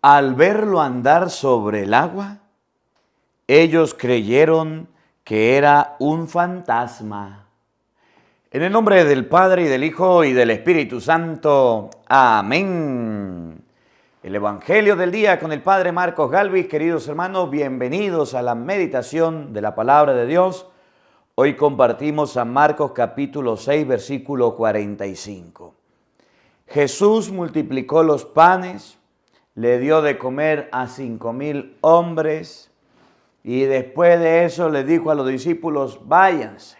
Al verlo andar sobre el agua, ellos creyeron que era un fantasma. En el nombre del Padre, y del Hijo, y del Espíritu Santo. Amén. El Evangelio del día con el Padre Marcos Galvis. Queridos hermanos, bienvenidos a la meditación de la Palabra de Dios. Hoy compartimos San Marcos capítulo 6, versículo 45. Jesús multiplicó los panes, le dio de comer a 5,000 hombres y después de eso le dijo a los discípulos, váyanse.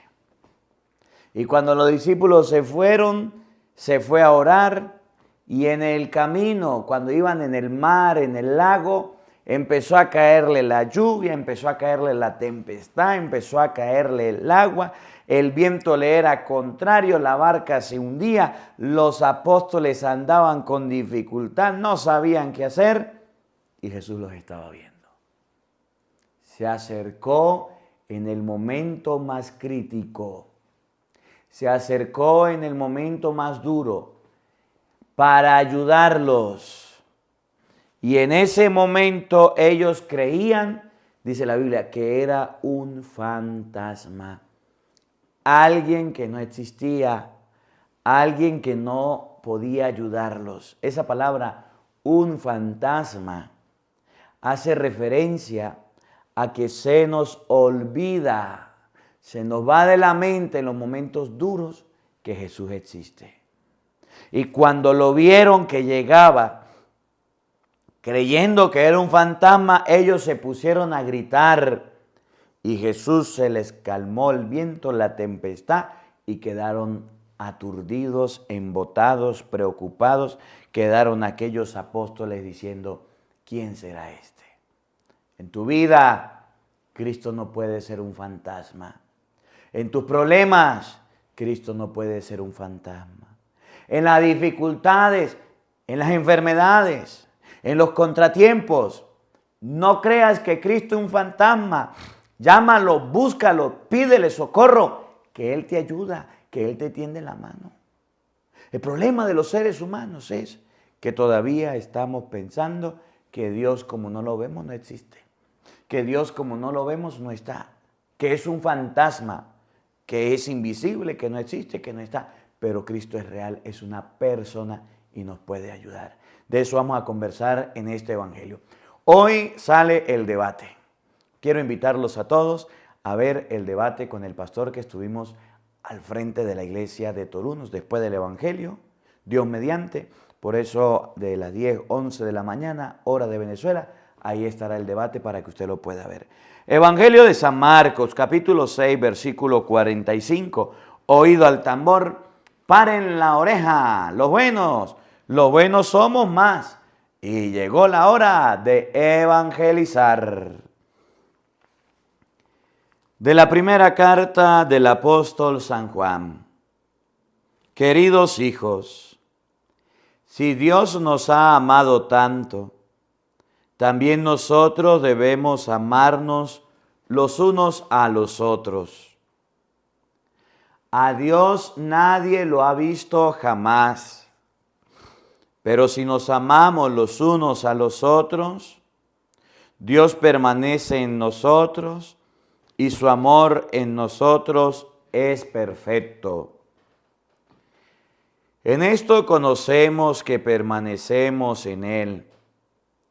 Y cuando los discípulos se fueron, se fue a orar y en el camino, cuando iban en el mar, en el lago, empezó a caerle la lluvia, empezó a caerle la tempestad, empezó a caerle el agua, el viento le era contrario, la barca se hundía, los apóstoles andaban con dificultad, no sabían qué hacer y Jesús los estaba viendo. Se acercó en el momento más crítico, se acercó en el momento más duro para ayudarlos. Y en ese momento ellos creían, dice la Biblia, que era un fantasma. Alguien que no existía, alguien que no podía ayudarlos. Esa palabra, un fantasma, hace referencia a que se nos olvida, se nos va de la mente en los momentos duros que Jesús existe. Y cuando lo vieron que llegaba, creyendo que era un fantasma, ellos se pusieron a gritar y Jesús se les calmó el viento, la tempestad y quedaron aturdidos, embotados, preocupados. Quedaron aquellos apóstoles diciendo, ¿quién será este? En tu vida, Cristo no puede ser un fantasma. En tus problemas, Cristo no puede ser un fantasma. En las dificultades, en las enfermedades, en los contratiempos, no creas que Cristo es un fantasma. Llámalo, búscalo, pídele socorro, que Él te ayuda, que Él te tiende la mano. El problema de los seres humanos es que todavía estamos pensando que Dios, como no lo vemos, no existe. Que Dios, como no lo vemos, no está. Que es un fantasma, que es invisible, que no existe, que no está. Pero Cristo es real, es una persona y nos puede ayudar. De eso vamos a conversar en este Evangelio. Hoy sale el debate. Quiero invitarlos a todos a ver el debate con el pastor que estuvimos al frente de la iglesia de Torunos después del Evangelio, Dios mediante. Por eso de las 10, 11 de la mañana, hora de Venezuela, ahí estará el debate para que usted lo pueda ver. Evangelio de San Marcos, capítulo 6, versículo 45. Oído al tambor, paren la oreja, los buenos somos más. Y llegó la hora de evangelizar. De la primera carta del apóstol San Juan. Queridos hijos, si Dios nos ha amado tanto, también nosotros debemos amarnos los unos a los otros. A Dios nadie lo ha visto jamás, pero si nos amamos los unos a los otros, Dios permanece en nosotros y su amor en nosotros es perfecto. En esto conocemos que permanecemos en Él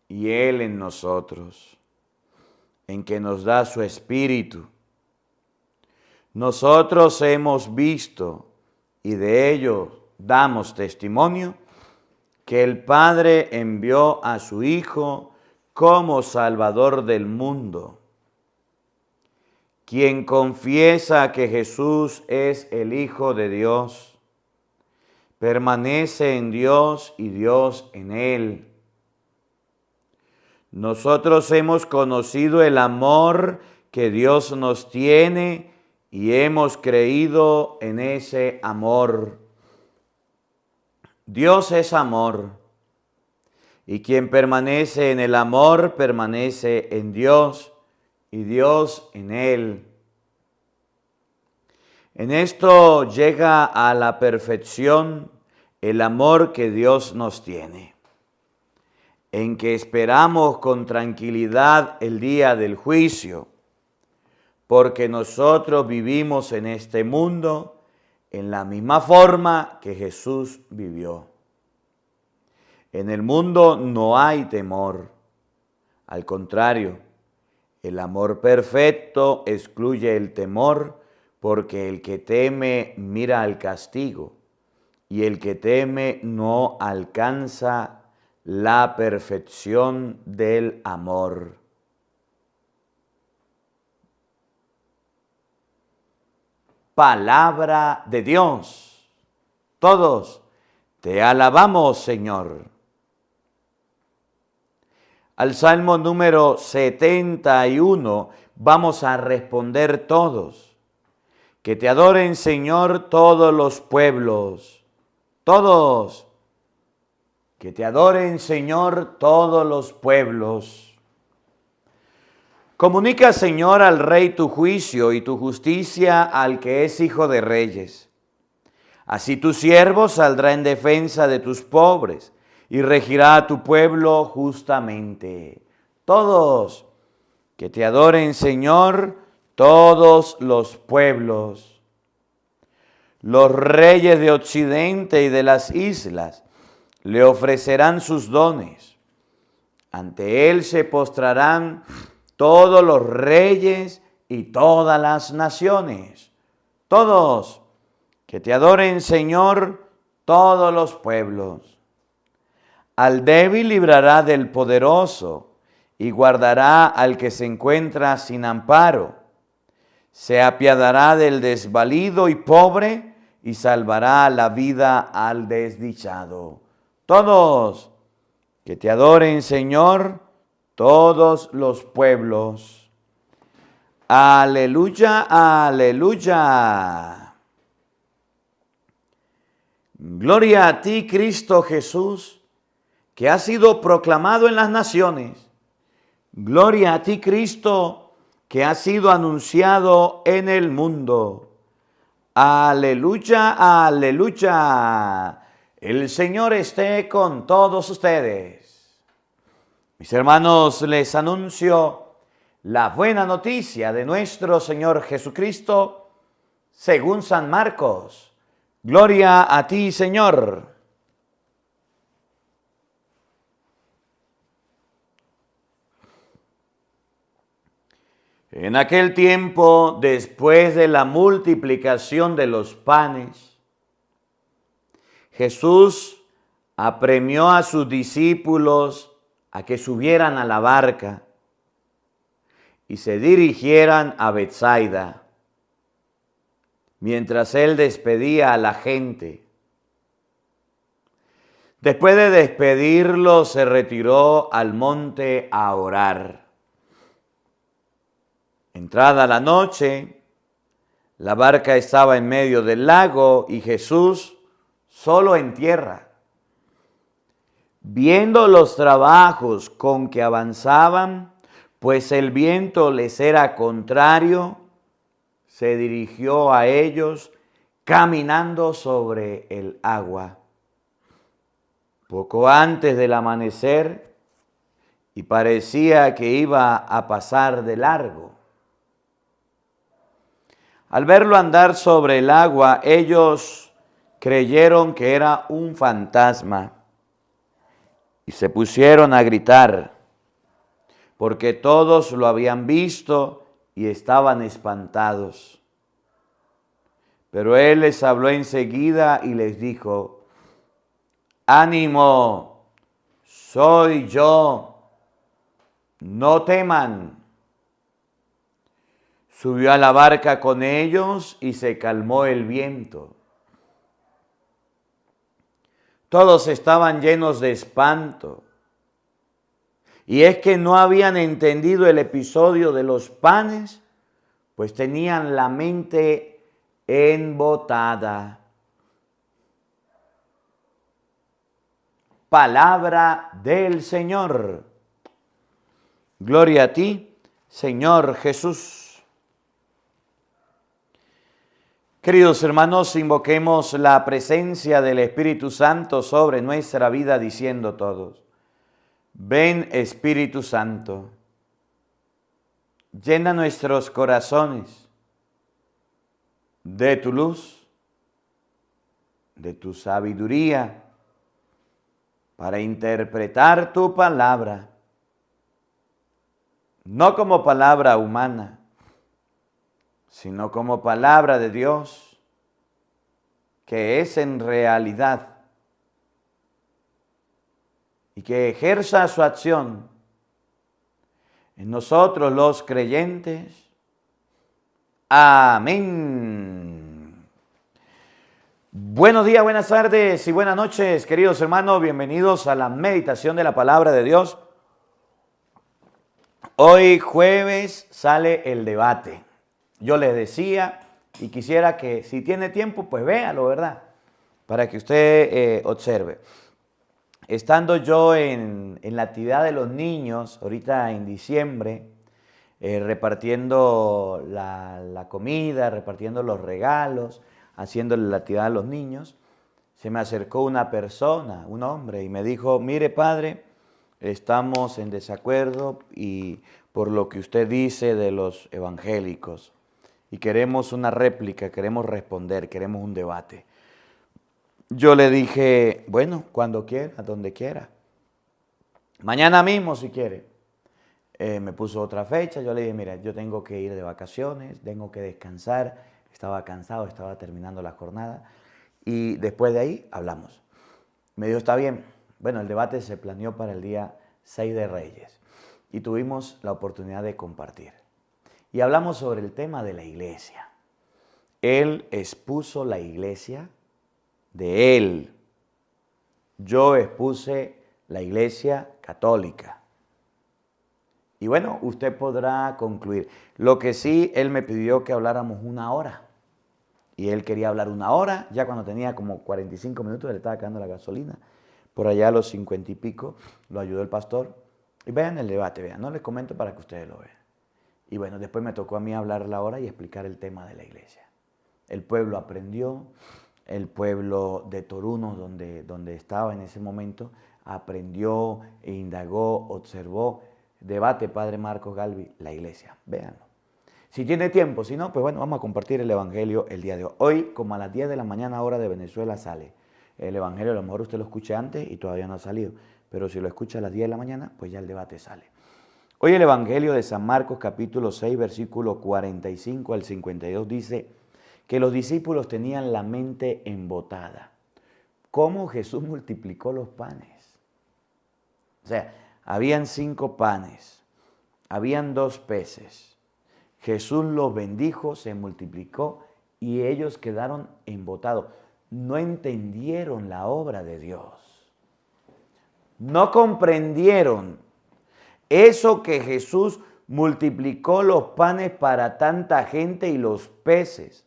y Él en nosotros, en que nos da su Espíritu. Nosotros hemos visto y de ello damos testimonio que el Padre envió a su Hijo como Salvador del mundo. Quien confiesa que Jesús es el Hijo de Dios, permanece en Dios y Dios en él. Nosotros hemos conocido el amor que Dios nos tiene y hemos creído en ese amor. Dios es amor, y quien permanece en el amor permanece en Dios y Dios en él. En esto llega a la perfección el amor que Dios nos tiene, en que esperamos con tranquilidad el día del juicio, porque nosotros vivimos en este mundo en la misma forma que Jesús vivió. En el mundo no hay temor. Al contrario, el amor perfecto excluye el temor, porque el que teme mira al castigo, y el que teme no alcanza la perfección del amor. Palabra de Dios. Todos te alabamos, Señor. Al Salmo número 71 vamos a responder todos. Que te adoren, Señor, todos los pueblos. Todos. Que te adoren, Señor, todos los pueblos. Comunica, Señor, al Rey tu juicio y tu justicia al que es hijo de reyes. Así tu siervo saldrá en defensa de tus pobres y regirá a tu pueblo justamente. Todos, que te adoren, Señor, todos los pueblos. Los reyes de Occidente y de las islas le ofrecerán sus dones. Ante él se postrarán todos los reyes y todas las naciones. Todos, que te adoren, Señor, todos los pueblos. Al débil librará del poderoso y guardará al que se encuentra sin amparo. Se apiadará del desvalido y pobre y salvará la vida al desdichado. Todos, que te adoren, Señor, todos los pueblos. Aleluya, aleluya. Gloria a ti, Cristo Jesús, que has sido proclamado en las naciones. Gloria a ti, Cristo, que has sido anunciado en el mundo. Aleluya, aleluya. El Señor esté con todos ustedes. Mis hermanos, les anuncio la buena noticia de nuestro Señor Jesucristo según San Marcos. Gloria a ti, Señor. En aquel tiempo, después de la multiplicación de los panes, Jesús apremió a sus discípulos a que subieran a la barca y se dirigieran a Betsaida, mientras él despedía a la gente. Después de despedirlos, se retiró al monte a orar. Entrada la noche, la barca estaba en medio del lago y Jesús solo en tierra. Viendo los trabajos con que avanzaban, pues el viento les era contrario, se dirigió a ellos caminando sobre el agua. Poco antes del amanecer, y parecía que iba a pasar de largo. Al verlo andar sobre el agua, ellos creyeron que era un fantasma y se pusieron a gritar, porque todos lo habían visto y estaban espantados. Pero él les habló enseguida y les dijo: ánimo, soy yo, no teman. Subió a la barca con ellos y se calmó el viento. Todos estaban llenos de espanto. Y es que no habían entendido el episodio de los panes, pues tenían la mente embotada. Palabra del Señor. Gloria a ti, Señor Jesús. Queridos hermanos, invoquemos la presencia del Espíritu Santo sobre nuestra vida diciendo todos: Ven Espíritu Santo, llena nuestros corazones de tu luz, de tu sabiduría, para interpretar tu palabra, no como palabra humana, sino como palabra de Dios, que es en realidad, y que ejerza su acción en nosotros los creyentes. Amén. Buenos días, buenas tardes y buenas noches, queridos hermanos. Bienvenidos a la meditación de la palabra de Dios. Hoy jueves sale el debate. Yo les decía y quisiera que si tiene tiempo, pues véalo, ¿verdad? Para que usted observe. Estando yo en la actividad de los niños, ahorita en diciembre, repartiendo la comida, repartiendo los regalos, haciéndole la actividad a los niños, se me acercó una persona, un hombre, y me dijo, mire padre, estamos en desacuerdo y por lo que usted dice de los evangélicos, y queremos una réplica, queremos responder, queremos un debate. Yo le dije, bueno, cuando quiera, donde quiera. Mañana mismo si quiere. Me puso otra fecha, yo le dije, mira, yo tengo que ir de vacaciones, tengo que descansar, estaba cansado, estaba terminando la jornada y después de ahí hablamos. Me dijo, está bien. Bueno, el debate se planeó para el día 6 de Reyes y tuvimos la oportunidad de compartir. Y hablamos sobre el tema de la iglesia. Él expuso la iglesia de él. Yo expuse la iglesia católica. Y bueno, usted podrá concluir. Lo que sí, él me pidió que habláramos una hora. Y él quería hablar una hora, ya cuando tenía como 45 minutos, le estaba acabando la gasolina. Por allá a los 50 y pico, lo ayudó el pastor. Y vean el debate, vean, no les comento para que ustedes lo vean. Y bueno, después me tocó a mí hablar la hora y explicar el tema de la iglesia. El pueblo aprendió. El pueblo de Toruno, donde estaba en ese momento, aprendió, indagó, observó. Debate, Padre Marcos Galvi, la iglesia. Véanlo. Si tiene tiempo, si no, pues bueno, vamos a compartir el evangelio el día de hoy. Hoy, como a las 10 de la mañana, hora de Venezuela, sale el evangelio. A lo mejor usted lo escuche antes y todavía no ha salido. Pero si lo escucha a las 10 de la mañana, pues ya el debate sale. Hoy el evangelio de San Marcos, capítulo 6, versículo 45 al 52, dice que los discípulos tenían la mente embotada. ¿Cómo Jesús multiplicó los panes? O sea, habían 5 panes, habían 2 peces. Jesús los bendijo, se multiplicó y ellos quedaron embotados. No entendieron la obra de Dios. No comprendieron eso que Jesús multiplicó los panes para tanta gente y los peces,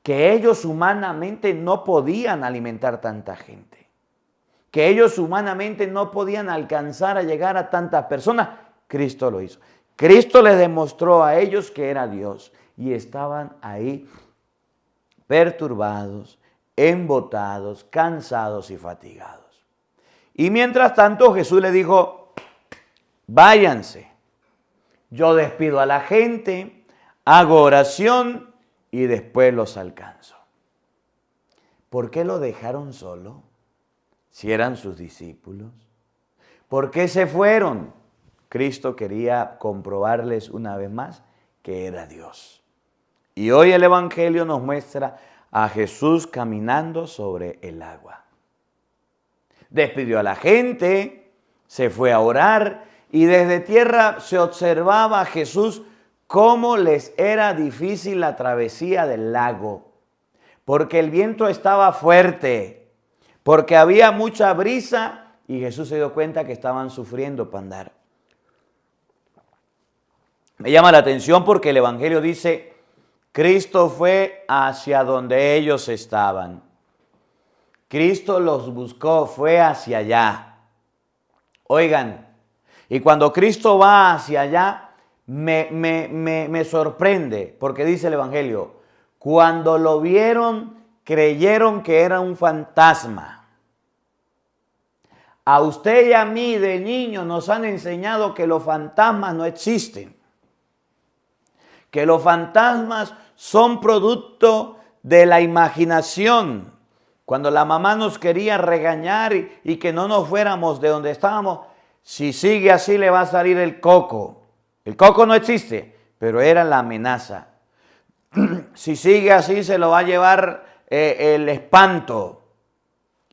que ellos humanamente no podían alimentar tanta gente, que ellos humanamente no podían alcanzar a llegar a tantas personas. Cristo lo hizo. Cristo les demostró a ellos que era Dios y estaban ahí perturbados, embotados, cansados y fatigados. Y mientras tanto Jesús les dijo, váyanse, yo despido a la gente, hago oración y después los alcanzo. ¿Por qué lo dejaron solo si eran sus discípulos? ¿Por qué se fueron? Cristo quería comprobarles una vez más que era Dios. Y hoy el evangelio nos muestra a Jesús caminando sobre el agua. Despidió a la gente, se fue a orar y desde tierra se observaba a Jesús cómo les era difícil la travesía del lago, porque el viento estaba fuerte, porque había mucha brisa y Jesús se dio cuenta que estaban sufriendo para andar. Me llama la atención porque el evangelio dice, Cristo fue hacia donde ellos estaban. Cristo los buscó, fue hacia allá. Oigan, y cuando Cristo va hacia allá, me sorprende, porque dice el evangelio, cuando lo vieron, creyeron que era un fantasma. A usted y a mí de niños nos han enseñado que los fantasmas no existen, que los fantasmas son producto de la imaginación. Cuando la mamá nos quería regañar y que no nos fuéramos de donde estábamos, si sigue así le va a salir el coco. El coco no existe, pero era la amenaza. Si sigue así se lo va a llevar el espanto.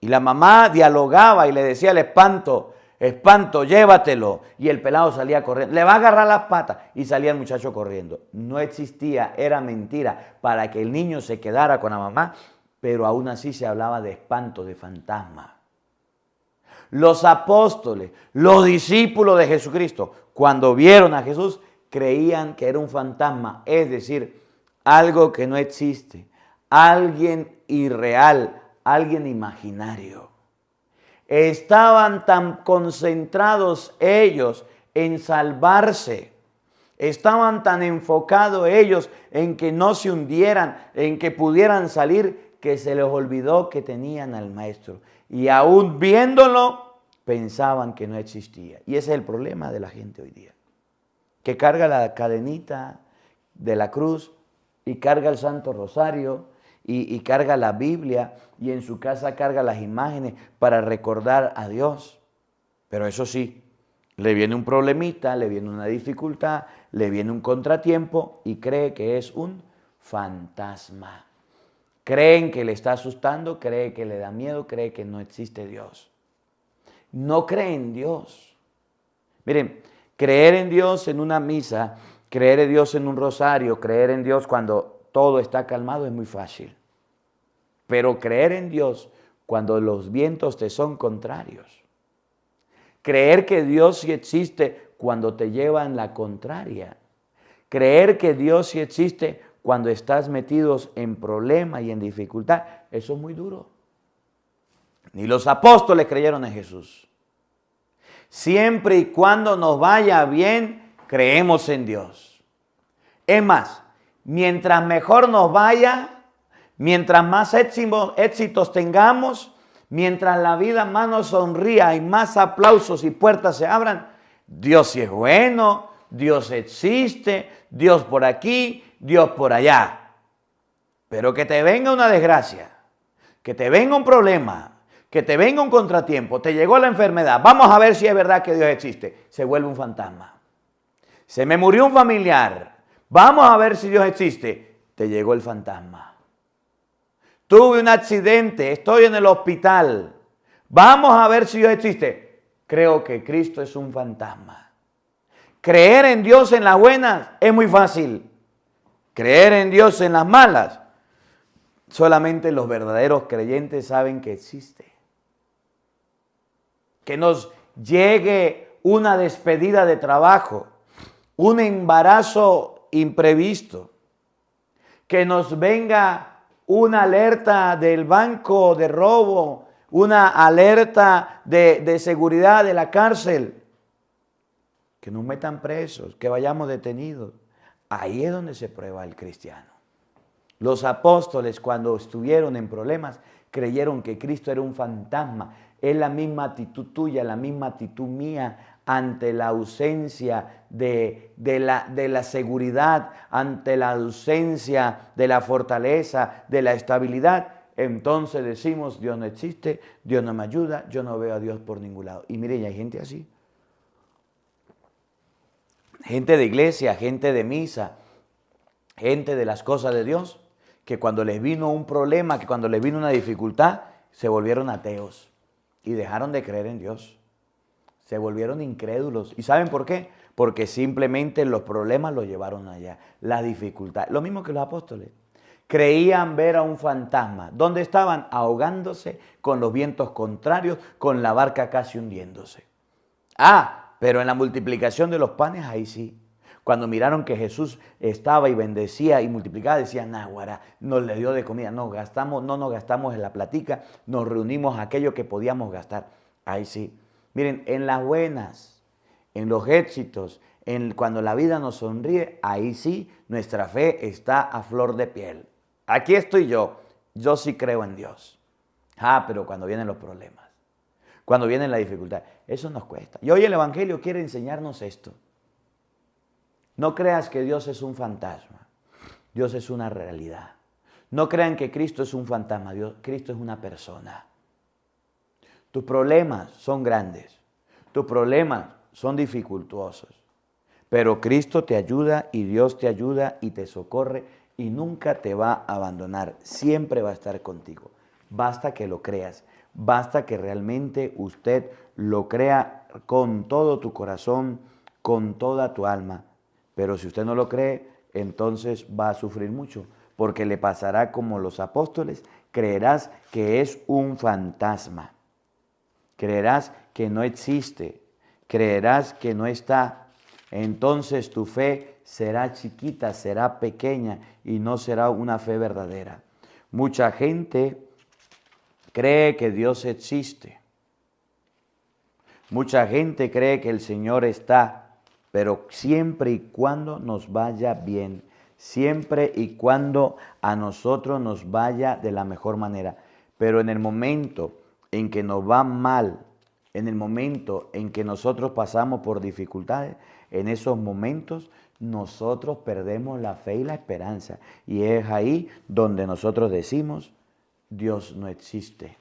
Y la mamá dialogaba y le decía al espanto, espanto, llévatelo. Y el pelado salía corriendo, le va a agarrar las patas. Y salía el muchacho corriendo. No existía, era mentira, para que el niño se quedara con la mamá, pero aún así se hablaba de espanto, de fantasma. Los apóstoles, los discípulos de Jesucristo, cuando vieron a Jesús, creían que era un fantasma, es decir, algo que no existe, alguien irreal, alguien imaginario. Estaban tan concentrados ellos en salvarse, estaban tan enfocados ellos en que no se hundieran, en que pudieran salir, que se les olvidó que tenían al Maestro. Y aún viéndolo, pensaban que no existía. Y ese es el problema de la gente hoy día, que carga la cadenita de la cruz y carga el Santo Rosario y carga la Biblia y en su casa carga las imágenes para recordar a Dios. Pero eso sí, le viene un problemita, le viene una dificultad, le viene un contratiempo y cree que es un fantasma. Creen que le está asustando, cree que le da miedo, cree que no existe Dios. No cree en Dios. Miren, creer en Dios en una misa, creer en Dios en un rosario, creer en Dios cuando todo está calmado es muy fácil. Pero creer en Dios cuando los vientos te son contrarios. Creer que Dios sí existe cuando te lleva en la contraria. Creer que Dios sí existe cuando estás metidos en problemas y en dificultad, eso es muy duro. Ni los apóstoles creyeron en Jesús. Siempre y cuando nos vaya bien, creemos en Dios. Es más, mientras mejor nos vaya, mientras más éxitos tengamos, mientras la vida más nos sonría y más aplausos y puertas se abran, Dios sí es bueno, Dios existe, Dios por aquí, Dios por allá. Pero que te venga una desgracia, que te venga un problema, que te venga un contratiempo, te llegó la enfermedad, vamos a ver si es verdad que Dios existe, se vuelve un fantasma. Se me murió un familiar, vamos a ver si Dios existe, te llegó el fantasma. Tuve un accidente, estoy en el hospital, vamos a ver si Dios existe, creo que Cristo es un fantasma. Creer en Dios en las buenas es muy fácil. Creer en Dios en las malas, solamente los verdaderos creyentes saben que existe. Que nos llegue una despedida de trabajo, un embarazo imprevisto, que nos venga una alerta del banco de robo, una alerta de seguridad de la cárcel, que nos metan presos, que vayamos detenidos. Ahí es donde se prueba el cristiano. Los apóstoles, cuando estuvieron en problemas, creyeron que Cristo era un fantasma. Es la misma actitud tuya, la misma actitud mía ante la ausencia de la seguridad, ante la ausencia de la fortaleza, de la estabilidad. Entonces decimos, Dios no existe, Dios no me ayuda, yo no veo a Dios por ningún lado. Y miren, hay gente así. Gente de iglesia, gente de misa, gente de las cosas de Dios, que cuando les vino un problema, que cuando les vino una dificultad, se volvieron ateos y dejaron de creer en Dios. Se volvieron incrédulos. ¿Y saben por qué? Porque simplemente los problemas los llevaron allá, la dificultad. Lo mismo que los apóstoles. Creían ver a un fantasma. ¿Dónde estaban? Ahogándose con los vientos contrarios, con la barca casi hundiéndose. Pero en la multiplicación de los panes, ahí sí. Cuando miraron que Jesús estaba y bendecía y multiplicaba, decían, náguara, nos le dio de comida. No nos gastamos en la platica, nos reunimos aquello que podíamos gastar. Ahí sí. Miren, en las buenas, en los éxitos, cuando la vida nos sonríe, ahí sí nuestra fe está a flor de piel. Aquí estoy yo sí creo en Dios. Pero cuando vienen los problemas, cuando viene la dificultad. Eso nos cuesta. Y hoy el Evangelio quiere enseñarnos esto. No creas que Dios es un fantasma. Dios es una realidad. No crean que Cristo es un fantasma. Cristo es una persona. Tus problemas son grandes. Tus problemas son dificultuosos. Pero Cristo te ayuda y Dios te ayuda y te socorre y nunca te va a abandonar. Siempre va a estar contigo. Basta que lo creas. Basta que realmente usted lo crea con todo tu corazón, con toda tu alma. Pero si usted no lo cree, entonces va a sufrir mucho, porque le pasará como los apóstoles. Creerás que es un fantasma. Creerás que no existe. Creerás que no está. Entonces tu fe será chiquita, será pequeña y no será una fe verdadera. Mucha gente cree que Dios existe. Mucha gente cree que el Señor está, pero siempre y cuando nos vaya bien, siempre y cuando a nosotros nos vaya de la mejor manera. Pero en el momento en que nos va mal, en el momento en que nosotros pasamos por dificultades, en esos momentos nosotros perdemos la fe y la esperanza. Y es ahí donde nosotros decimos, Dios no existe.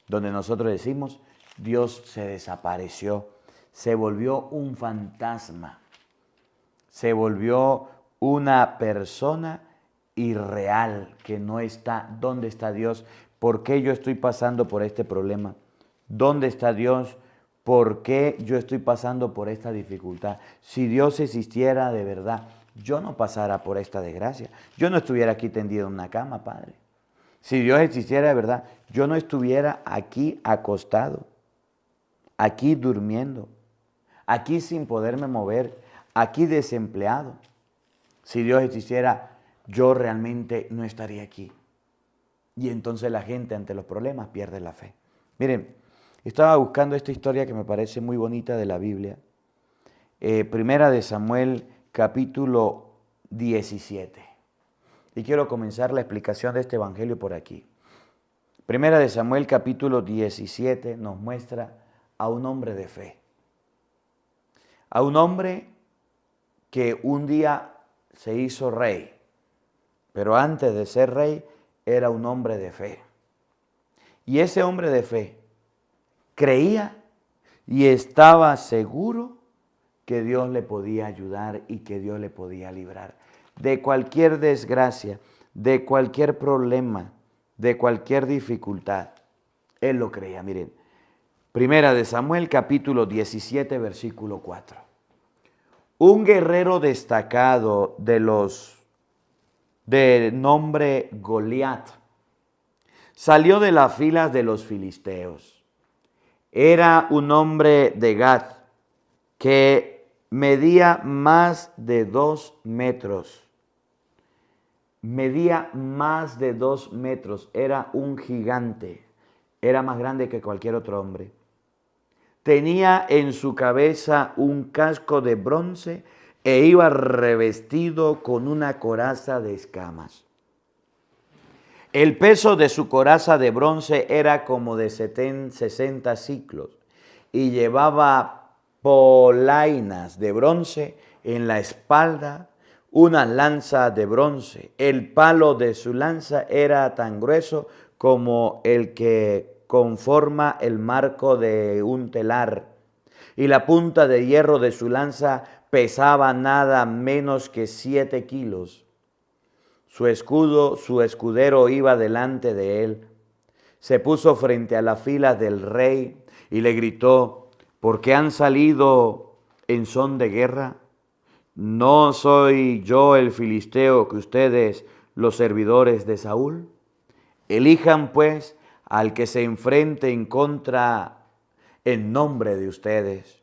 Donde nosotros decimos, Dios se desapareció, se volvió un fantasma, se volvió una persona irreal que no está. ¿Dónde está Dios? ¿Por qué yo estoy pasando por este problema? ¿Dónde está Dios? ¿Por qué yo estoy pasando por esta dificultad? Si Dios existiera de verdad, yo no pasara por esta desgracia. Yo no estuviera aquí tendido en una cama, Padre. Si Dios existiera de verdad, yo no estuviera aquí acostado, aquí durmiendo, aquí sin poderme mover, aquí desempleado. Si Dios existiera, yo realmente no estaría aquí. Y entonces la gente ante los problemas pierde la fe. Miren, estaba buscando esta historia que me parece muy bonita de la Biblia. Primera de Samuel, capítulo 17. Y quiero comenzar la explicación de este evangelio por aquí. Primera de Samuel, capítulo 17, nos muestra a un hombre de fe. A un hombre que un día se hizo rey, pero antes de ser rey era un hombre de fe. Y ese hombre de fe creía y estaba seguro que Dios le podía ayudar y que Dios le podía librar de cualquier desgracia, de cualquier problema, de cualquier dificultad. Él lo creía. Miren, Primera de Samuel, capítulo 17, versículo 4. Un guerrero destacado de nombre Goliat salió de las filas de los filisteos. Era un hombre de Gat que medía más de 2 metros. Medía más de 2 metros. Era un gigante. Era más grande que cualquier otro hombre. Tenía en su cabeza un casco de bronce e iba revestido con una coraza de escamas. El peso de su coraza de bronce era como de 60 siclos y llevaba polainas de bronce en la espalda, una lanza de bronce. El palo de su lanza era tan grueso como el que conforma el marco de un telar, y la punta de hierro de su lanza pesaba nada menos que 7 kilos. Su escudero iba delante de él. Se puso frente a la fila del rey y le gritó: ¿por qué han salido en son de guerra? ¿No soy yo el filisteo que ustedes, los servidores de Saúl? Elijan pues al que se enfrente en nombre de ustedes.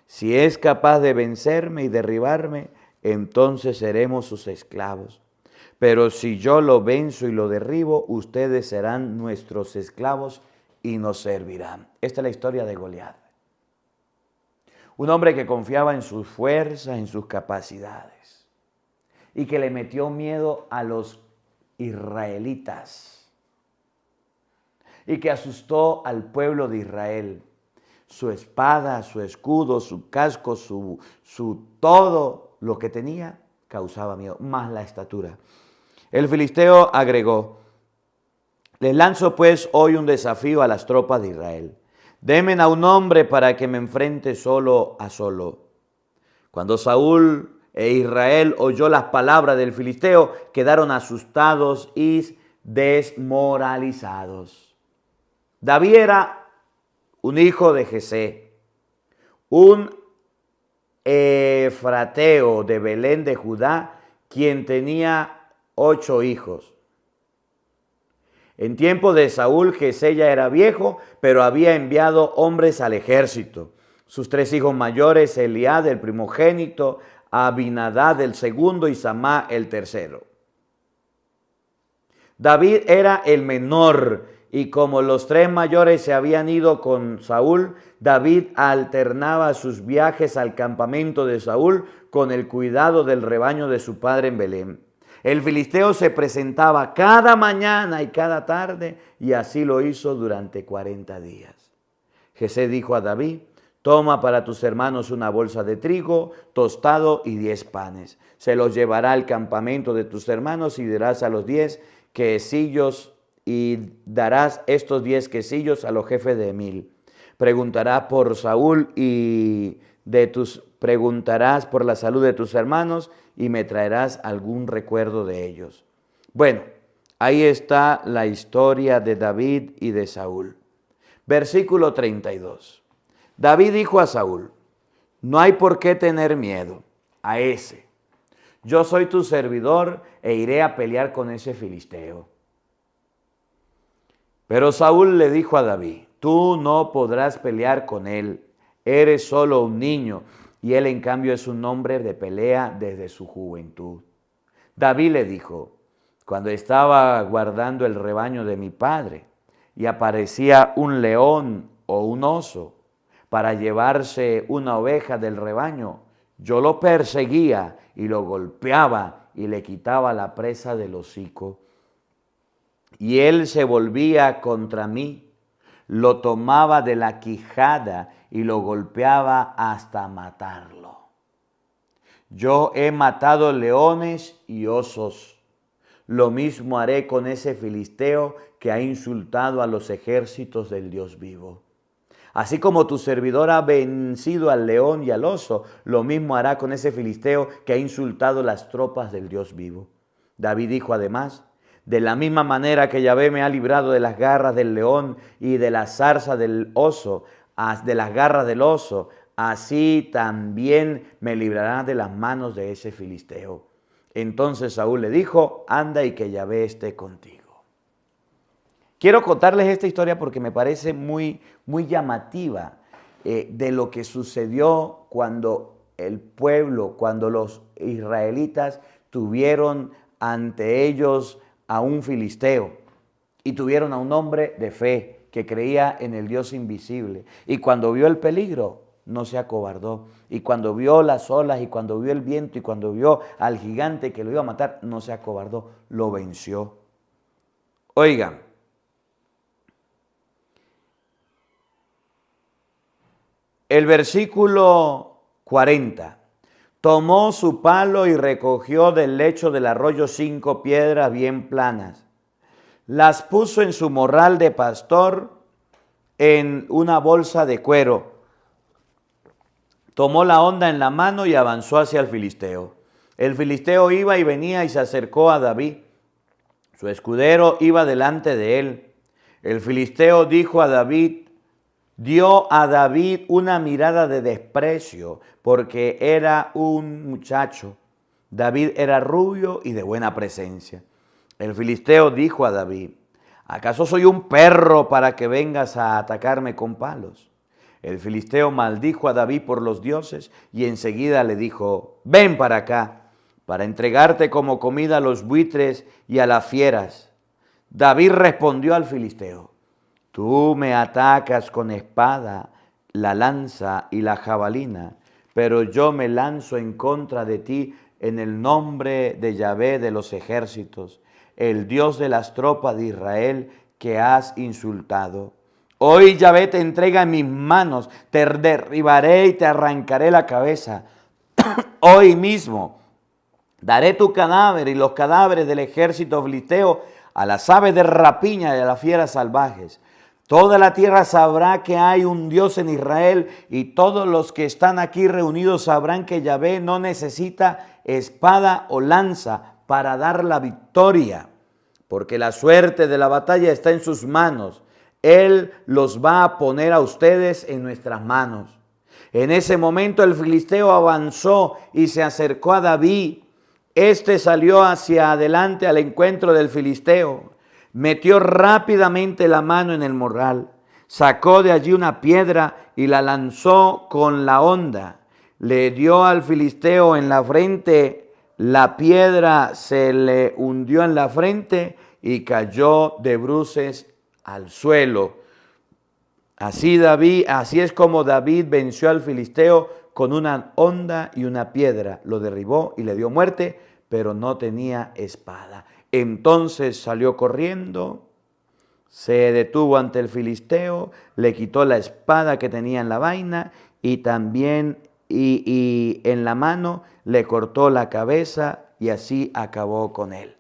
Si es capaz de vencerme y derribarme, entonces seremos sus esclavos. Pero si yo lo venzo y lo derribo, ustedes serán nuestros esclavos y nos servirán. Esta es la historia de Goliat. Un hombre que confiaba en sus fuerzas, en sus capacidades, y que le metió miedo a los israelitas. y que asustó al pueblo de Israel. Su espada, su escudo, su casco, su todo lo que tenía causaba miedo, más la estatura. El filisteo agregó: les lanzo pues hoy un desafío a las tropas de Israel. Denme a un hombre para que me enfrente solo a solo. Cuando Saúl e Israel oyó las palabras del filisteo, quedaron asustados y desmoralizados. David era un hijo de Jesé, un efrateo de Belén de Judá, quien tenía 8 hijos. En tiempo de Saúl, Jesé ya era viejo, pero había enviado hombres al ejército. Sus 3 hijos mayores, Eliab, el primogénito, Abinadab, el segundo, y Samá, el tercero. David era el menor, y como los 3 mayores se habían ido con Saúl, David alternaba sus viajes al campamento de Saúl con el cuidado del rebaño de su padre en Belén. El filisteo se presentaba cada mañana y cada tarde, y así lo hizo durante 40 días. Jesé dijo a David: toma para tus hermanos una bolsa de trigo tostado y 10 panes. Se los llevará al campamento de tus hermanos y dirás a los 10 quesillos, y darás estos 10 quesillos a los jefes de 1000. Preguntarás por Saúl y preguntarás por la salud de tus hermanos y me traerás algún recuerdo de ellos. Bueno, ahí está la historia de David y de Saúl. Versículo 32. David dijo a Saúl: no hay por qué tener miedo a ese. Yo soy tu servidor e iré a pelear con ese filisteo. Pero Saúl le dijo a David: tú no podrás pelear con él, eres solo un niño, y él en cambio es un hombre de pelea desde su juventud. David le dijo: cuando estaba guardando el rebaño de mi padre y aparecía un león o un oso para llevarse una oveja del rebaño, yo lo perseguía y lo golpeaba y le quitaba la presa del hocico. Y él se volvía contra mí, lo tomaba de la quijada y lo golpeaba hasta matarlo. Yo he matado leones y osos. Lo mismo haré con ese filisteo que ha insultado a los ejércitos del Dios vivo. Así como tu servidor ha vencido al león y al oso, lo mismo hará con ese filisteo que ha insultado las tropas del Dios vivo. David dijo además: de la misma manera que Yahvé me ha librado de las garras del león y de la zarza del oso, de las garras del oso, así también me librará de las manos de ese filisteo. Entonces Saúl le dijo: anda y que Yahvé esté contigo. Quiero contarles esta historia porque me parece muy llamativa de lo que sucedió cuando el pueblo, cuando los israelitas tuvieron ante ellos a un filisteo y tuvieron a un hombre de fe que creía en el Dios invisible. Y cuando vio el peligro, no se acobardó. Y cuando vio las olas, y cuando vio el viento, y cuando vio al gigante que lo iba a matar, no se acobardó, lo venció. Oigan, el versículo 40. Tomó su palo y recogió del lecho del arroyo 5 piedras bien planas. Las puso en su morral de pastor en una bolsa de cuero. Tomó la honda en la mano y avanzó hacia el filisteo. El filisteo iba y venía y se acercó a David. Su escudero iba delante de él. El filisteo dio a David una mirada de desprecio porque era un muchacho. David era rubio y de buena presencia. El filisteo dijo a David: ¿acaso soy un perro para que vengas a atacarme con palos? El filisteo maldijo a David por los dioses y enseguida le dijo: ven para acá, para entregarte como comida a los buitres y a las fieras. David respondió al filisteo: tú me atacas con espada, la lanza y la jabalina, pero yo me lanzo en contra de ti en el nombre de Yahvé de los ejércitos, el Dios de las tropas de Israel, que has insultado. Hoy Yahvé te entrega en mis manos, te derribaré y te arrancaré la cabeza. Hoy mismo daré tu cadáver y los cadáveres del ejército filisteo a las aves de rapiña y a las fieras salvajes. Toda la tierra sabrá que hay un Dios en Israel, y todos los que están aquí reunidos sabrán que Yahvé no necesita espada o lanza para dar la victoria, porque la suerte de la batalla está en sus manos. Él los va a poner a ustedes en nuestras manos. En ese momento el filisteo avanzó y se acercó a David. Este salió hacia adelante al encuentro del filisteo. Metió rápidamente la mano en el morral, sacó de allí una piedra y la lanzó con la honda. Le dio al filisteo en la frente, la piedra se le hundió en la frente y cayó de bruces al suelo. Así es como David venció al filisteo con una honda y una piedra. Lo derribó y le dio muerte, pero no tenía espada. Entonces salió corriendo, se detuvo ante el filisteo, le quitó la espada que tenía en la vaina y también y en la mano le cortó la cabeza y así acabó con él.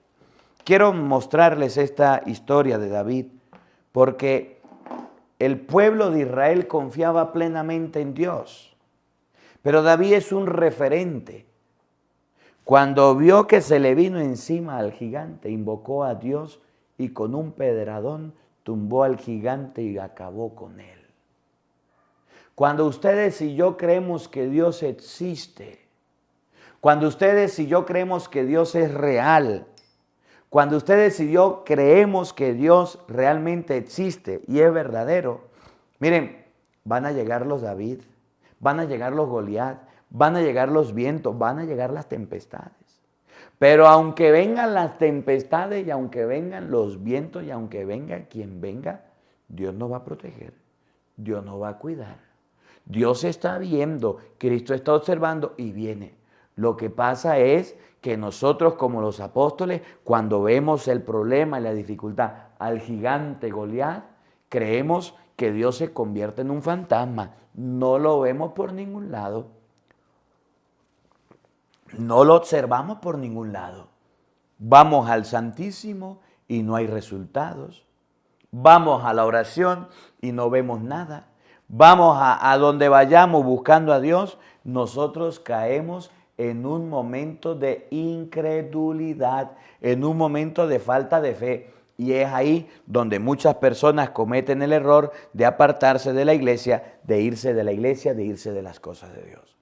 Quiero mostrarles esta historia de David porque el pueblo de Israel confiaba plenamente en Dios, pero David es un referente. Cuando vio que se le vino encima al gigante, invocó a Dios y con un pedradón tumbó al gigante y acabó con él. Cuando ustedes y yo creemos que Dios existe, cuando ustedes y yo creemos que Dios es real, cuando ustedes y yo creemos que Dios realmente existe y es verdadero, miren, van a llegar los David, van a llegar los Goliat, van a llegar los vientos, van a llegar las tempestades. Pero aunque vengan las tempestades y aunque vengan los vientos y aunque venga quien venga, Dios nos va a proteger, Dios nos va a cuidar. Dios está viendo, Cristo está observando y viene. Lo que pasa es que nosotros como los apóstoles, cuando vemos el problema y la dificultad al gigante Goliat, creemos que Dios se convierte en un fantasma. No lo vemos por ningún lado. No lo observamos por ningún lado. Vamos al Santísimo y no hay resultados. Vamos a la oración y no vemos nada. Vamos a donde vayamos buscando a Dios, nosotros caemos en un momento de incredulidad, en un momento de falta de fe. Y es ahí donde muchas personas cometen el error de apartarse de la iglesia, de irse de la iglesia, de irse de las cosas de Dios.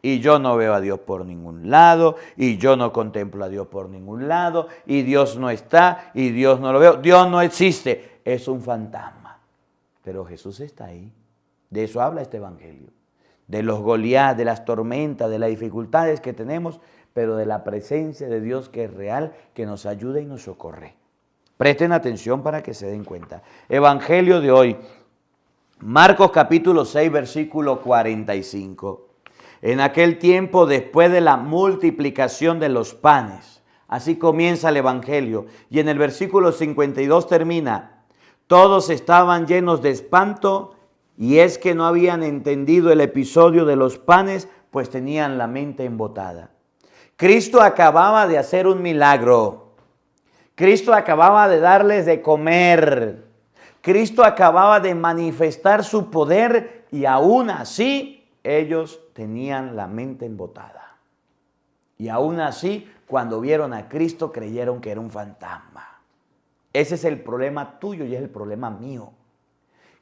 Y yo no veo a Dios por ningún lado, y yo no contemplo a Dios por ningún lado, y Dios no está, y Dios no lo veo. Dios no existe, es un fantasma. Pero Jesús está ahí. De eso habla este evangelio. De los Goliat, de las tormentas, de las dificultades que tenemos, pero de la presencia de Dios que es real, que nos ayuda y nos socorre. Presten atención para que se den cuenta. Evangelio de hoy, Marcos capítulo 6, versículo 45. En aquel tiempo, después de la multiplicación de los panes, así comienza el Evangelio, y en el versículo 52 termina, todos estaban llenos de espanto, y es que no habían entendido el episodio de los panes, pues tenían la mente embotada. Cristo acababa de hacer un milagro. Cristo acababa de darles de comer. Cristo acababa de manifestar su poder y aún así ellos tenían la mente embotada. Y aún así, cuando vieron a Cristo, creyeron que era un fantasma. Ese es el problema tuyo y es el problema mío.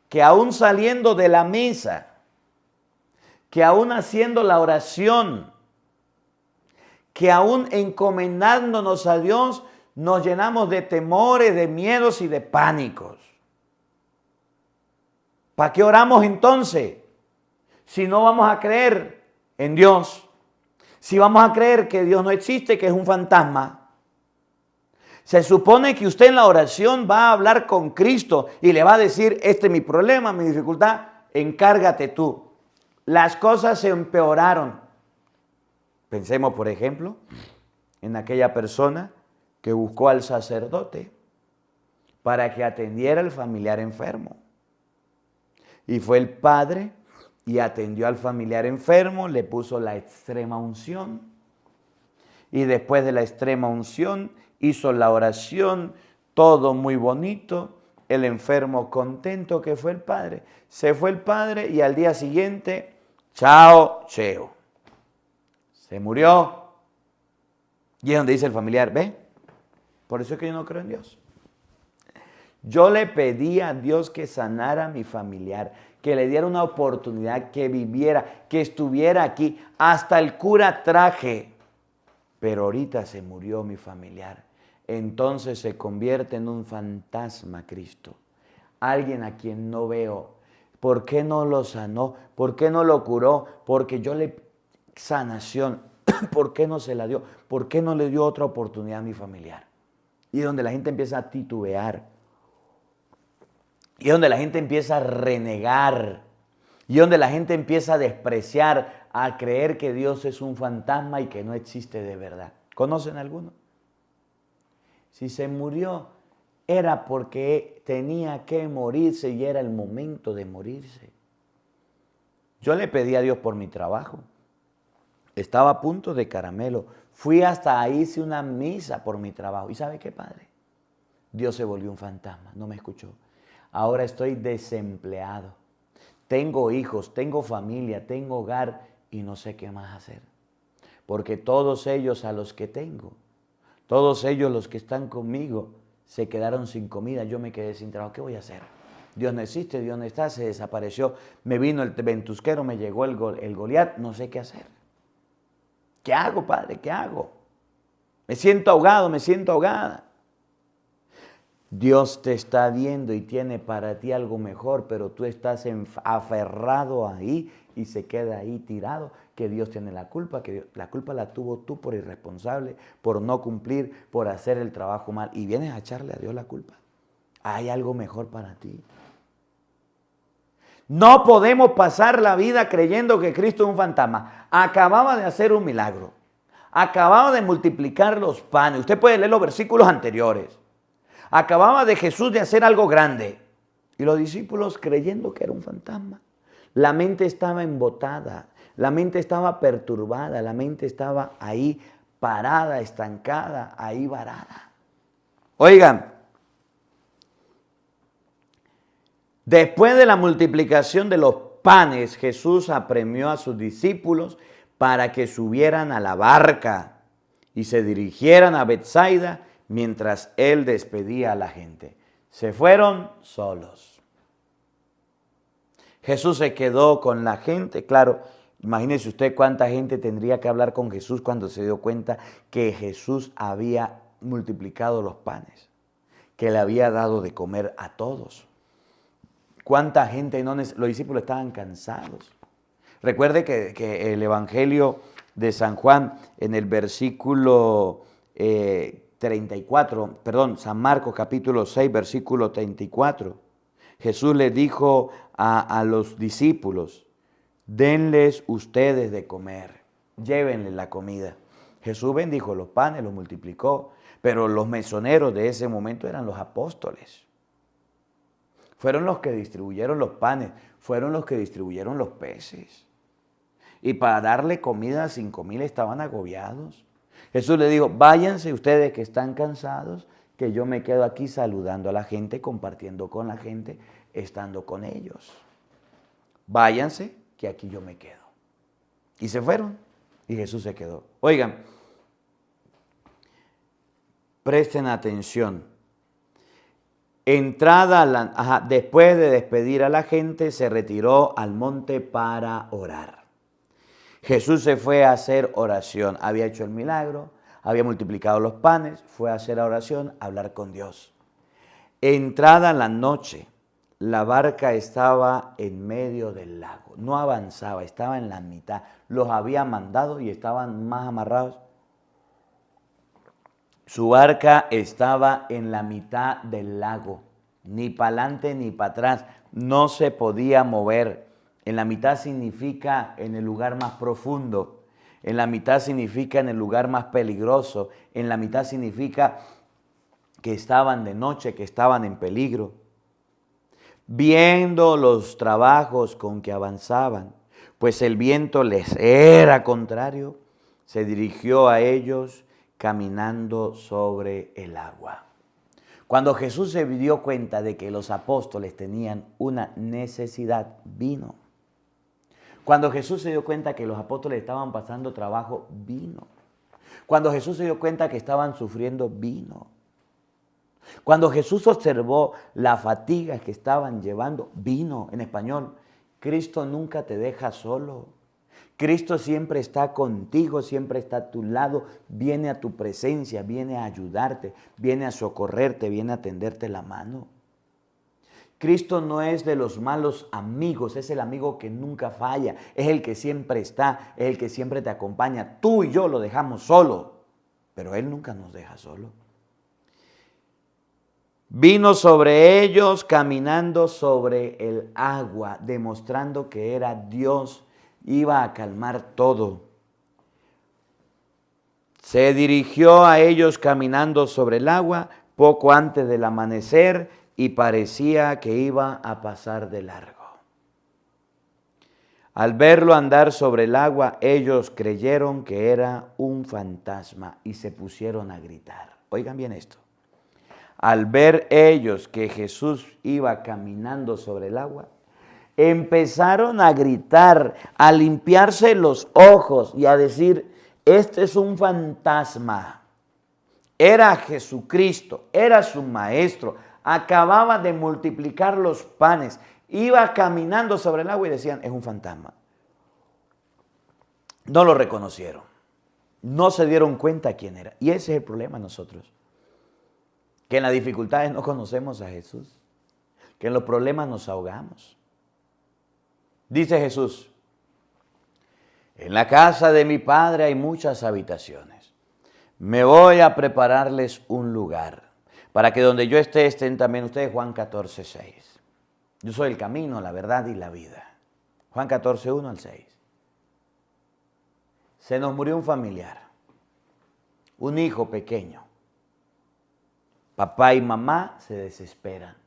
Que aún saliendo de la misa, que aún haciendo la oración, que aún encomendándonos a Dios, nos llenamos de temores, de miedos y de pánicos. ¿Para qué oramos entonces? Si no vamos a creer en Dios, si vamos a creer que Dios no existe, que es un fantasma. Se supone que usted en la oración va a hablar con Cristo y le va a decir, este es mi problema, mi dificultad, encárgate tú. Las cosas se empeoraron. Pensemos, por ejemplo, en aquella persona que buscó al sacerdote para que atendiera al familiar enfermo. Y fue el padre y atendió al familiar enfermo, le puso la extrema unción. Y después de la extrema unción hizo la oración, todo muy bonito. El enfermo contento que fue el padre. Se fue el padre y al día siguiente, chao, cheo. Se murió. Y es donde dice el familiar, ¿ve? Por eso es que yo no creo en Dios. Yo le pedí a Dios que sanara a mi familiar, que le diera una oportunidad, que viviera, que estuviera aquí. Hasta el cura traje. Pero ahorita se murió mi familiar. Entonces se convierte en un fantasma Cristo. Alguien a quien no veo. ¿Por qué no lo sanó? ¿Por qué no lo curó? Porque yo le... Sanación. ¿Por qué no se la dio? ¿Por qué no le dio otra oportunidad a mi familiar? Y donde la gente empieza a titubear. Y donde la gente empieza a renegar. Y donde la gente empieza a despreciar, a creer que Dios es un fantasma y que no existe de verdad. ¿Conocen alguno? Si se murió, era porque tenía que morirse y era el momento de morirse. Yo le pedí a Dios por mi trabajo. Estaba a punto de caramelo. Fui hasta ahí, hice una misa por mi trabajo. ¿Y sabe qué, padre? Dios se volvió un fantasma, no me escuchó. Ahora estoy desempleado. Tengo hijos, tengo familia, tengo hogar y no sé qué más hacer. Porque todos ellos a los que tengo, todos ellos los que están conmigo, se quedaron sin comida. Yo me quedé sin trabajo. ¿Qué voy a hacer? Dios no existe, Dios no está, se desapareció. Me vino el ventusquero, me llegó el Goliat, no sé qué hacer. ¿Qué hago, padre? ¿Qué hago? Me siento ahogado, me siento ahogada. Dios te está viendo y tiene para ti algo mejor, pero tú estás aferrado ahí y se queda ahí tirado, que Dios tiene la culpa, que la culpa la tuvo tú por irresponsable, por no cumplir, por hacer el trabajo mal, y vienes a echarle a Dios la culpa. Hay algo mejor para ti. No podemos pasar la vida creyendo que Cristo es un fantasma. Acababa de hacer un milagro. Acababa de multiplicar los panes. Usted puede leer los versículos anteriores. Acababa de Jesús de hacer algo grande. Y los discípulos creyendo que era un fantasma. La mente estaba embotada. La mente estaba perturbada. La mente estaba ahí parada, estancada, ahí varada. Oigan. Después de la multiplicación de los panes, Jesús apremió a sus discípulos para que subieran a la barca y se dirigieran a Betsaida mientras él despedía a la gente. Se fueron solos. Jesús se quedó con la gente. Claro, imagínese usted cuánta gente tendría que hablar con Jesús cuando se dio cuenta que Jesús había multiplicado los panes, que le había dado de comer a todos. ¿Cuánta gente los discípulos estaban cansados? Recuerde que el Evangelio de San Juan, en el versículo 34, San Marcos capítulo 6, versículo 34, Jesús le dijo a los discípulos, denles ustedes de comer, llévenles la comida. Jesús bendijo los panes, los multiplicó, pero los mesoneros de ese momento eran los apóstoles. Fueron los que distribuyeron los panes, fueron los que distribuyeron los peces. Y para darle comida a 5,000 estaban agobiados. Jesús le dijo, váyanse ustedes que están cansados, que yo me quedo aquí saludando a la gente, compartiendo con la gente, estando con ellos. Váyanse, que aquí yo me quedo. Y se fueron, y Jesús se quedó. Oigan, presten atención. Después de despedir a la gente, se retiró al monte para orar. Jesús se fue a hacer oración. Había hecho el milagro, había multiplicado los panes, fue a hacer oración, a hablar con Dios. Entrada la noche, la barca estaba en medio del lago. No avanzaba, estaba en la mitad. Los había mandado y estaban más amarrados. Su barca estaba en la mitad del lago, ni para adelante ni para atrás, no se podía mover. En la mitad significa en el lugar más profundo, en la mitad significa en el lugar más peligroso, en la mitad significa que estaban de noche, que estaban en peligro. Viendo los trabajos con que avanzaban, pues el viento les era contrario, se dirigió a ellos caminando sobre el agua. Cuando Jesús se dio cuenta de que los apóstoles tenían una necesidad, vino. Cuando Jesús se dio cuenta que los apóstoles estaban pasando trabajo, vino. Cuando Jesús se dio cuenta que estaban sufriendo, vino. Cuando Jesús observó la fatiga que estaban llevando, vino. En español, Cristo nunca te deja solo. Cristo siempre está contigo, siempre está a tu lado, viene a tu presencia, viene a ayudarte, viene a socorrerte, viene a tenderte la mano. Cristo no es de los malos amigos, es el amigo que nunca falla, es el que siempre está, es el que siempre te acompaña. Tú y yo lo dejamos solo, pero Él nunca nos deja solo. Vino sobre ellos caminando sobre el agua, demostrando que era Dios, iba a calmar todo. Se dirigió a ellos caminando sobre el agua poco antes del amanecer y parecía que iba a pasar de largo. Al verlo andar sobre el agua, ellos creyeron que era un fantasma y se pusieron a gritar. Oigan bien esto. Al ver ellos que Jesús iba caminando sobre el agua, empezaron a gritar, a limpiarse los ojos y a decir, este es un fantasma. Era Jesucristo, era su maestro, acababa de multiplicar los panes, iba caminando sobre el agua y decían, es un fantasma. No lo reconocieron, no se dieron cuenta quién era. Y ese es el problema nosotros, que en las dificultades no conocemos a Jesús, que en los problemas nos ahogamos. Dice Jesús, en la casa de mi Padre hay muchas habitaciones. Me voy a prepararles un lugar para que donde yo esté estén también ustedes. Juan 14:6. Yo soy el camino, la verdad y la vida. Juan 14:1 al 6. Se nos murió un familiar, un hijo pequeño. Papá y mamá se desesperan.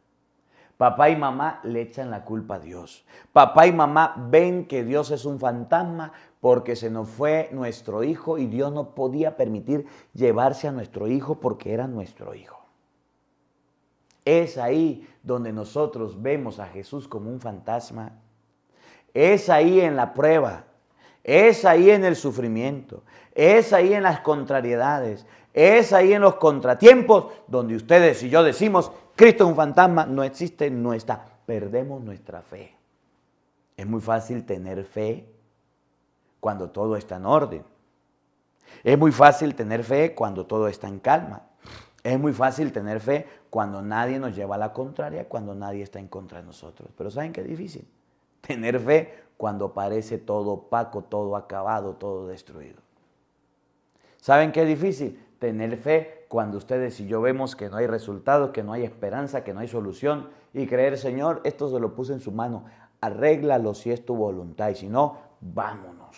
Papá y mamá le echan la culpa a Dios. Papá y mamá ven que Dios es un fantasma porque se nos fue nuestro hijo y Dios no podía permitir llevarse a nuestro hijo porque era nuestro hijo. Es ahí donde nosotros vemos a Jesús como un fantasma. Es ahí en la prueba. Es ahí en el sufrimiento. Es ahí en las contrariedades. Es ahí en los contratiempos donde ustedes y yo decimos, Cristo es un fantasma, no existe, no está. Perdemos nuestra fe. Es muy fácil tener fe cuando todo está en orden. Es muy fácil tener fe cuando todo está en calma. Es muy fácil tener fe cuando nadie nos lleva a la contraria, cuando nadie está en contra de nosotros. Pero ¿saben qué es difícil? Tener fe cuando parece todo opaco, todo acabado, todo destruido. ¿Saben qué es difícil? Tener fe cuando ustedes y yo vemos que no hay resultado, que no hay esperanza, que no hay solución y creer, Señor, esto se lo puse en su mano, arréglalo si es tu voluntad y si no, vámonos.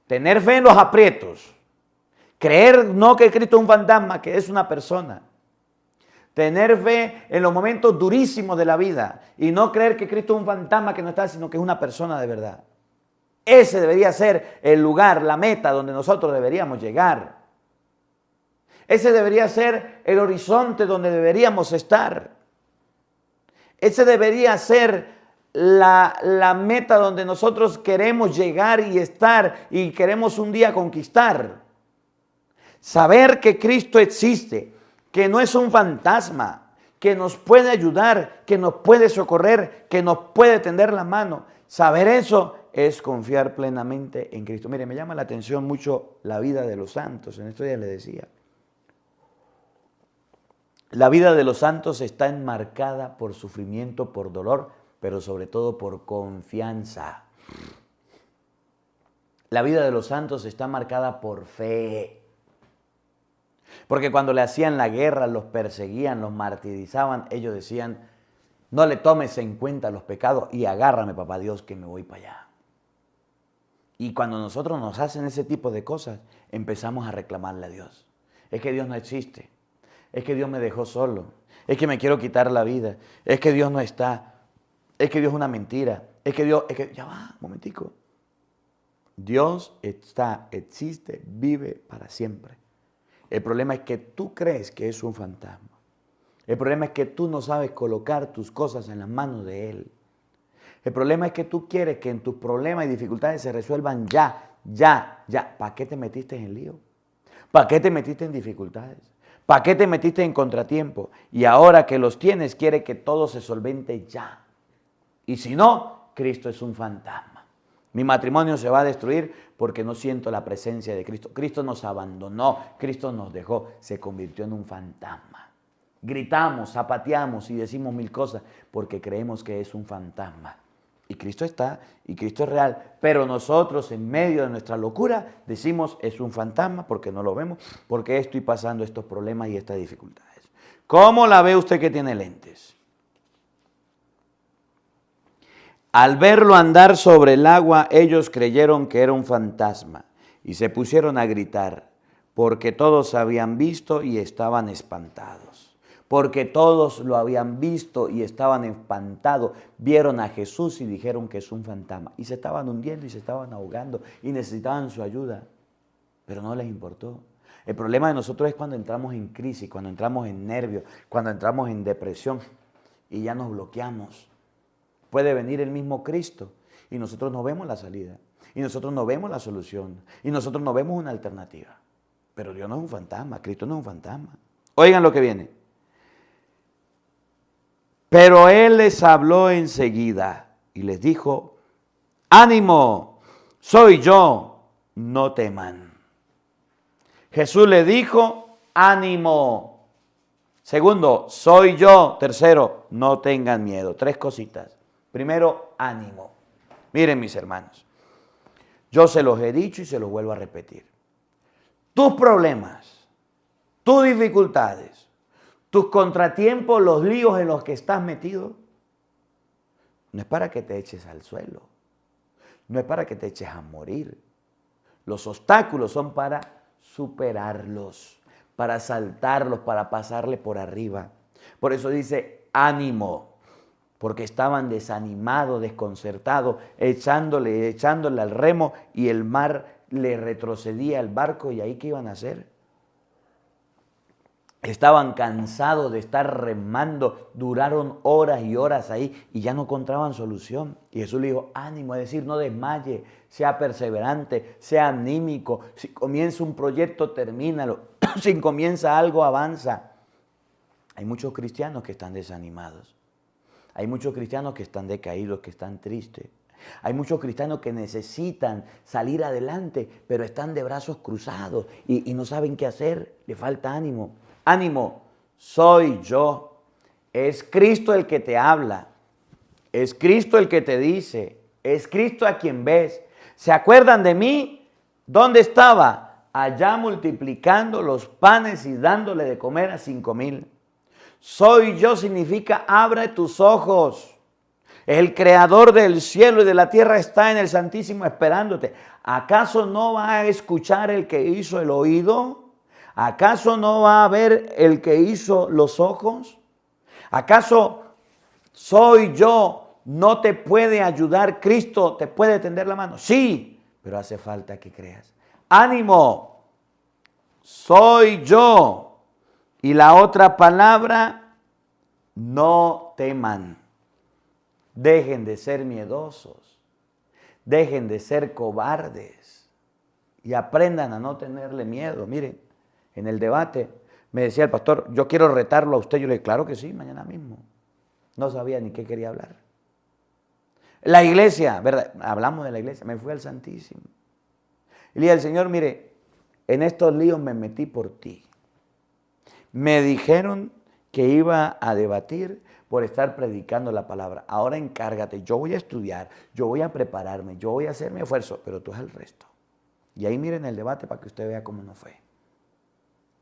Tener fe en los aprietos, creer no que Cristo es un fantasma, que es una persona. Tener fe en los momentos durísimos de la vida y no creer que Cristo es un fantasma que no está, sino que es una persona de verdad. Ese debería ser el lugar, la meta donde nosotros deberíamos llegar. Ese debería ser el horizonte donde deberíamos estar. Ese debería ser la meta donde nosotros queremos llegar y estar y queremos un día conquistar. Saber que Cristo existe, que no es un fantasma, que nos puede ayudar, que nos puede socorrer, que nos puede tender la mano. Saber eso es confiar plenamente en Cristo. Mire, me llama la atención mucho la vida de los santos. En estos días le decía. La vida de los santos está enmarcada por sufrimiento, por dolor, pero sobre todo por confianza. La vida de los santos está marcada por fe. Porque cuando le hacían la guerra, los perseguían, los martirizaban, ellos decían, no le tomes en cuenta los pecados y agárrame, papá Dios, que me voy para allá. Y cuando nosotros nos hacen ese tipo de cosas, empezamos a reclamarle a Dios. Es que Dios no existe. Es que Dios me dejó solo. Es que me quiero quitar la vida. Es que Dios no está. Es que Dios es una mentira. Ya va, un momentico. Dios está, existe, vive para siempre. El problema es que tú crees que es un fantasma. El problema es que tú no sabes colocar tus cosas en las manos de Él. El problema es que tú quieres que en tus problemas y dificultades se resuelvan ya. ¿Para qué te metiste en lío? ¿Para qué te metiste en dificultades? ¿Para qué te metiste en contratiempo? Y ahora que los tienes, quiere que todo se solvente ya. Y si no, Cristo es un fantasma. Mi matrimonio se va a destruir porque no siento la presencia de Cristo. Cristo nos abandonó, Cristo nos dejó, se convirtió en un fantasma. Gritamos, zapateamos y decimos mil cosas porque creemos que es un fantasma. Y Cristo está, y Cristo es real, pero nosotros en medio de nuestra locura decimos es un fantasma porque no lo vemos, porque estoy pasando estos problemas y estas dificultades. ¿Cómo la ve usted que tiene lentes? Al verlo andar sobre el agua, ellos creyeron que era un fantasma y se pusieron a gritar, porque todos habían visto y estaban espantados. Porque todos lo habían visto y estaban espantados, vieron a Jesús y dijeron que es un fantasma. Y se estaban hundiendo y se estaban ahogando y necesitaban su ayuda, pero no les importó. El problema de nosotros es cuando entramos en crisis, cuando entramos en nervios, cuando entramos en depresión y ya nos bloqueamos. Puede venir el mismo Cristo y nosotros no vemos la salida, y nosotros no vemos la solución, y nosotros no vemos una alternativa. Pero Dios no es un fantasma, Cristo no es un fantasma. Oigan lo que viene. Pero Él les habló enseguida y les dijo, ánimo, soy yo, no teman. Jesús le dijo, ánimo. Segundo, soy yo. Tercero, no tengan miedo. Tres cositas. Primero, ánimo. Miren mis hermanos, yo se los he dicho y se los vuelvo a repetir. Tus problemas, tus dificultades, tus contratiempos, los líos en los que estás metido, no es para que te eches al suelo, no es para que te eches a morir. Los obstáculos son para superarlos, para saltarlos, para pasarle por arriba. Por eso dice ánimo, porque estaban desanimados, desconcertados, echándole al remo y el mar le retrocedía al barco y ahí ¿qué iban a hacer? Estaban cansados de estar remando, duraron horas y horas ahí y ya no encontraban solución. Y Jesús le dijo, ánimo, es decir, no desmaye, sea perseverante, sea anímico. Si comienza un proyecto, termínalo. Si comienza algo, avanza. Hay muchos cristianos que están desanimados. Hay muchos cristianos que están decaídos, que están tristes. Hay muchos cristianos que necesitan salir adelante, pero están de brazos cruzados y no saben qué hacer, le falta ánimo. Ánimo, soy yo. Es Cristo el que te habla. Es Cristo el que te dice. Es Cristo a quien ves. ¿Se acuerdan de mí? ¿Dónde estaba? Allá multiplicando los panes y dándole de comer a 5,000. Soy yo significa abre tus ojos. El creador del cielo y de la tierra está en el Santísimo esperándote. ¿Acaso no va a escuchar el que hizo el oído? ¿Acaso no va a ver el que hizo los ojos? ¿Acaso soy yo? ¿No te puede ayudar Cristo? ¿Te puede tender la mano? Sí, pero hace falta que creas. ¡Ánimo! Soy yo. Y la otra palabra, no teman. Dejen de ser miedosos. Dejen de ser cobardes. Y aprendan a no tenerle miedo. Miren. En el debate me decía el pastor, yo quiero retarlo a usted. Yo le dije, claro que sí, mañana mismo. No sabía ni qué quería hablar. La iglesia, ¿verdad? Hablamos de la iglesia, me fui al Santísimo. Y le dije al Señor, mire, en estos líos me metí por ti. Me dijeron que iba a debatir por estar predicando la palabra. Ahora encárgate, yo voy a estudiar, yo voy a prepararme, yo voy a hacer mi esfuerzo, pero tú haz el resto. Y ahí miren el debate para que usted vea cómo no fue.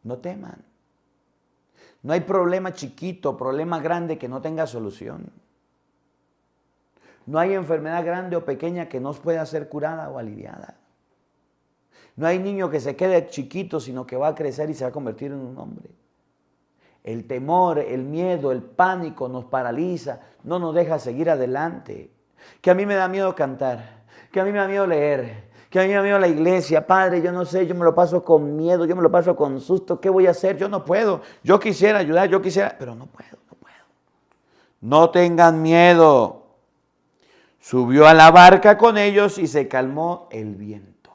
No teman. No hay problema chiquito, problema grande que no tenga solución. No hay enfermedad grande o pequeña que no pueda ser curada o aliviada. No hay niño que se quede chiquito, sino que va a crecer y se va a convertir en un hombre. El temor, el miedo, el pánico nos paraliza, no nos deja seguir adelante. Que a mí me da miedo cantar, que a mí me da miedo leer, que a mí me da miedo la iglesia. Padre, yo no sé, yo me lo paso con miedo, yo me lo paso con susto. ¿Qué voy a hacer? Yo no puedo. Yo quisiera ayudar, pero no puedo. No tengan miedo. Subió a la barca con ellos y se calmó el viento.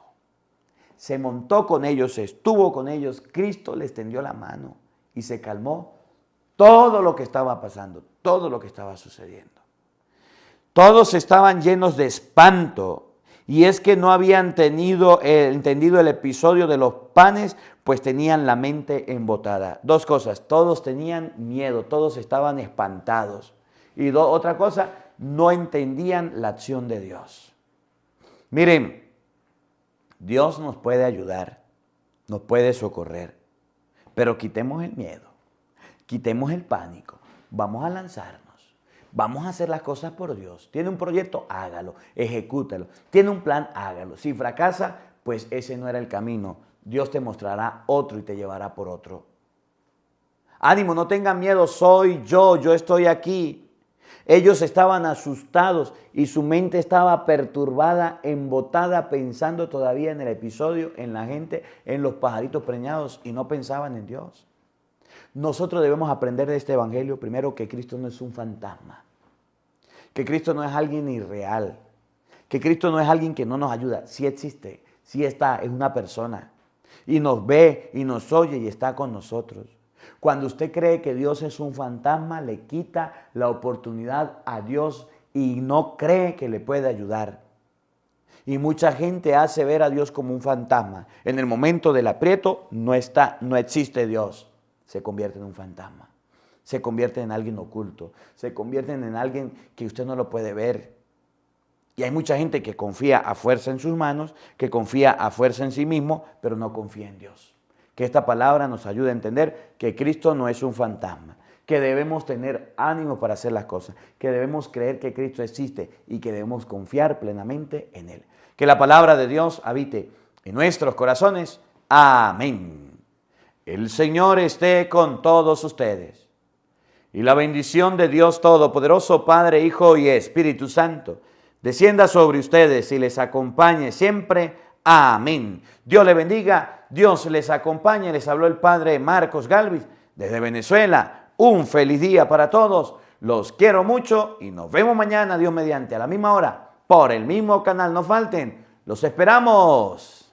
Se montó con ellos, estuvo con ellos. Cristo les tendió la mano y se calmó todo lo que estaba pasando, todo lo que estaba sucediendo. Todos estaban llenos de espanto. Y es que no habían entendido el episodio de los panes, pues tenían la mente embotada. Dos cosas, todos tenían miedo, todos estaban espantados. Y otra cosa, no entendían la acción de Dios. Miren, Dios nos puede ayudar, nos puede socorrer, pero quitemos el miedo, quitemos el pánico, vamos a lanzarnos. Vamos a hacer las cosas por Dios. Tiene un proyecto, hágalo, ejecútalo. Tiene un plan, hágalo. Si fracasa, pues ese no era el camino. Dios te mostrará otro y te llevará por otro. Ánimo, no tengan miedo, soy yo estoy aquí. Ellos estaban asustados y su mente estaba perturbada, embotada, pensando todavía en el episodio, en la gente, en los pajaritos preñados y no pensaban en Dios. Nosotros debemos aprender de este evangelio primero que Cristo no es un fantasma, que Cristo no es alguien irreal, que Cristo no es alguien que no nos ayuda. Sí existe, sí está, es una persona y nos ve y nos oye y está con nosotros. Cuando usted cree que Dios es un fantasma, le quita la oportunidad a Dios y no cree que le puede ayudar. Y mucha gente hace ver a Dios como un fantasma. En el momento del aprieto no existe Dios. Se convierte en un fantasma, se convierte en alguien oculto, se convierte en alguien que usted no lo puede ver. Y hay mucha gente que confía a fuerza en sus manos, que confía a fuerza en sí mismo, pero no confía en Dios. Que esta palabra nos ayude a entender que Cristo no es un fantasma, que debemos tener ánimo para hacer las cosas, que debemos creer que Cristo existe y que debemos confiar plenamente en Él. Que la palabra de Dios habite en nuestros corazones. Amén. El Señor esté con todos ustedes. Y la bendición de Dios Todopoderoso, Padre, Hijo y Espíritu Santo, descienda sobre ustedes y les acompañe siempre. Amén. Dios les bendiga, Dios les acompañe. Les habló el Padre Marcos Galvis desde Venezuela. Un feliz día para todos. Los quiero mucho y nos vemos mañana, Dios mediante, a la misma hora, por el mismo canal. No falten, los esperamos.